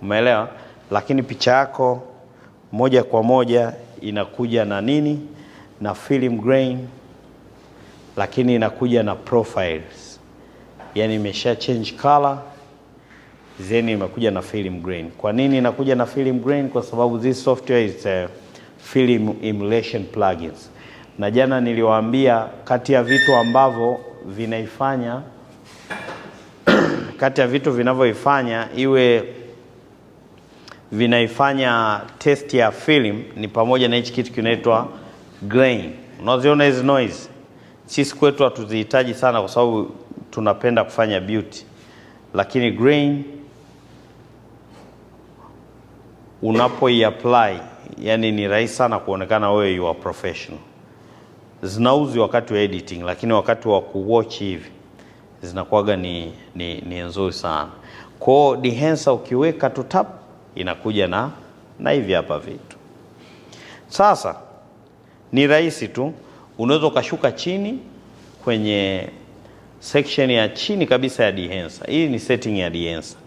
Umeelewa? Lakini picha yako moja kwa moja inakuja na nini? Na film grain, lakini inakuja na profiles. Yani imesha change color, then imekuja na film grain. Kwa nini inakuja na film grain? Kwa sababu this software is a film emulation plugins. Na jana niliwaambia kati ya vitu ambavyo vinaifanya kati ya vitu vinavyoifanya iwe vinaifanya test ya film ni pamoja na hichi kitu kinaitwa grain. Unaziona hizi noise? Sisi kwetu hatuzihitaji sana kwa sababu tunapenda kufanya beauty. Lakini grain unapoi-apply, yani ni rahisi sana kuonekana wewe you are professional. Zinauzi wakati wa editing, lakini wakati wa kuwatch hivi zinakuwaga ni nzuri sana. Kwa dehancer ukiweka tu tap inakuja na hivi hapa vitu. Sasa ni rahisi tu, unaweza ukashuka chini kwenye section ya chini kabisa ya dehancer. Hii ni setting ya dehancer.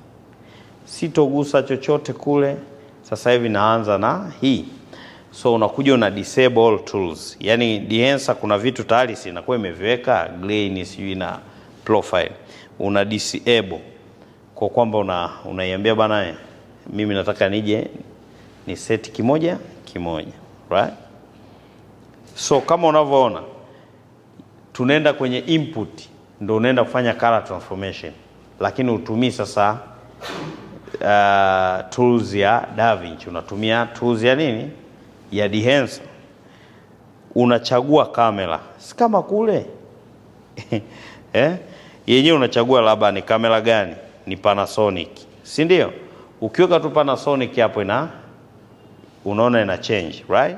Sitogusa chochote kule. Sasa hivi naanza na hii. So unakuja una disable all tools. Yani dehancer kuna vitu tayari inakuwa imeviweka grain sijui na profile. Una disable kwa kwamba unaiambia bana mimi nataka nije ni set kimoja, right? So kama unavyoona tunaenda kwenye input, ndio unaenda kufanya color transformation, lakini utumii sasa tools ya DaVinci, unatumia tools ya nini? Ya dehancer. Unachagua kamera, si kama kule yenyewe unachagua labda ni kamera gani, ni Panasonic, si ndio? Ukiweka tu Panasonic hapo unaona ina change, right?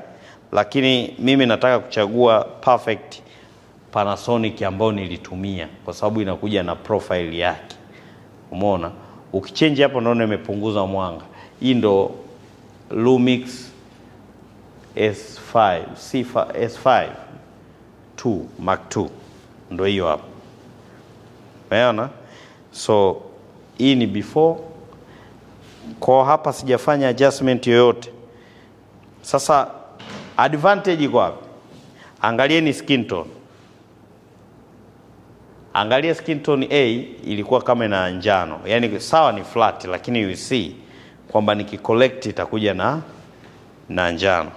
Lakini mimi nataka kuchagua perfect Panasonic ambayo nilitumia kwa sababu inakuja na profile yake. Umeona? Ukichange hapo unaona imepunguza mwanga. Hii ndo Lumix S5 2 Mark II. Ndio hiyo hapo. Umeona? So hii ni before. Kwa hapa sijafanya adjustment yoyote. Sasa advantage iko wapi? Angalieni skin tone. Angalia skin tone A ilikuwa kama ina njano. Yaani sawa ni flat, lakini you see kwamba nikicollect itakuja na njano.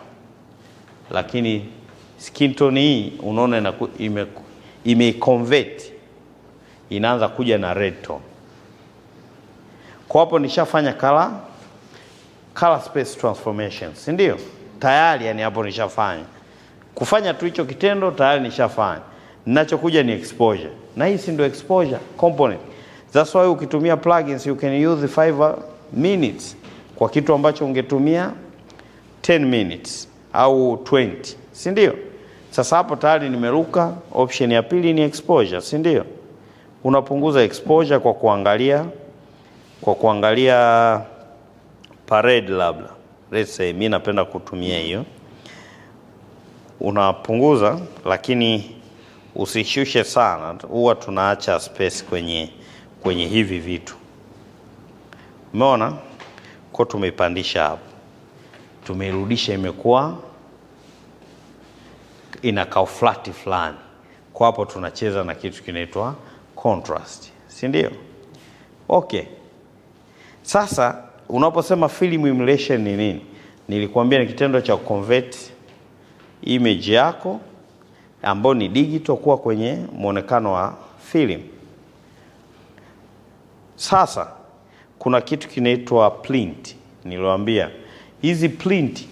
Lakini skin tone hii unaona ime-convert, inaanza kuja na red tone. Kwa hapo nishafanya color space transformation, si ndio? Tayari yani hapo nishafanya. Kufanya tu hicho kitendo tayari nishafanya. Ninachokuja ni exposure. Na hii si ndio exposure component. That's why ukitumia plugins you can use 5 minutes kwa kitu ambacho ungetumia 10 minutes au 20, si ndio? Sasa hapo tayari nimeruka. Option ya pili ni exposure, si ndio? Unapunguza exposure kwa kuangalia parade labda. Let's say mimi napenda kutumia hiyo. Unapunguza lakini usishushe sana. Huwa tunaacha space kwenye hivi vitu. Umeona? Kwa tumeipandisha hapo. Tumeirudisha imekuwa inakaa flat fulani. Kwa hapo tunacheza na kitu kinaitwa contrast, si ndio? Okay. Sasa unaposema film emulation ni nini? Nilikwambia ni kitendo cha convert image yako ambayo ni digital kuwa kwenye muonekano wa film. Sasa kuna kitu kinaitwa print. Niliwaambia hizi print,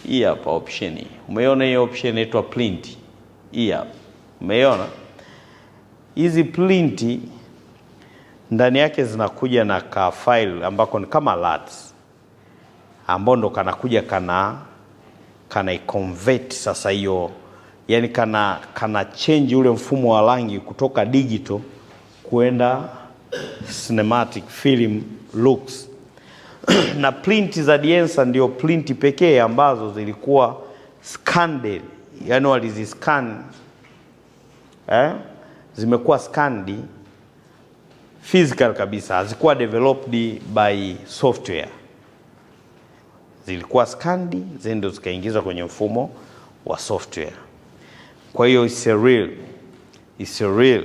hii hapa option hii. Umeona hii option inaitwa print? Hii hapa. Umeona? Hizi print ndani yake zinakuja na ka file ambako ni kama LUTs, ambao ndo kanakuja kana i-convert sasa hiyo, yani kana change ule mfumo wa rangi kutoka digital kuenda cinematic film looks. Na print za dehancer ndio print pekee ambazo zilikuwa scanned, yani waliziscan zimekuwa scanned physical kabisa, hazikuwa developed by software, zilikuwa scanned zendo zikaingizwa kwenye mfumo wa software. Kwa hiyo it's a real.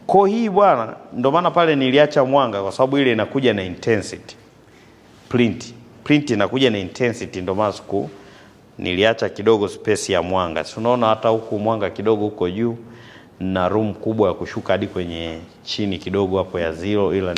Kwa hii bwana, ndio maana pale niliacha mwanga, kwa sababu ile inakuja na intensity. Print inakuja na intensity, ndio maana niliacha kidogo space ya mwanga. Si unaona hata huku mwanga kidogo huko juu, na room kubwa ya kushuka hadi kwenye chini kidogo hapo ya 0, ila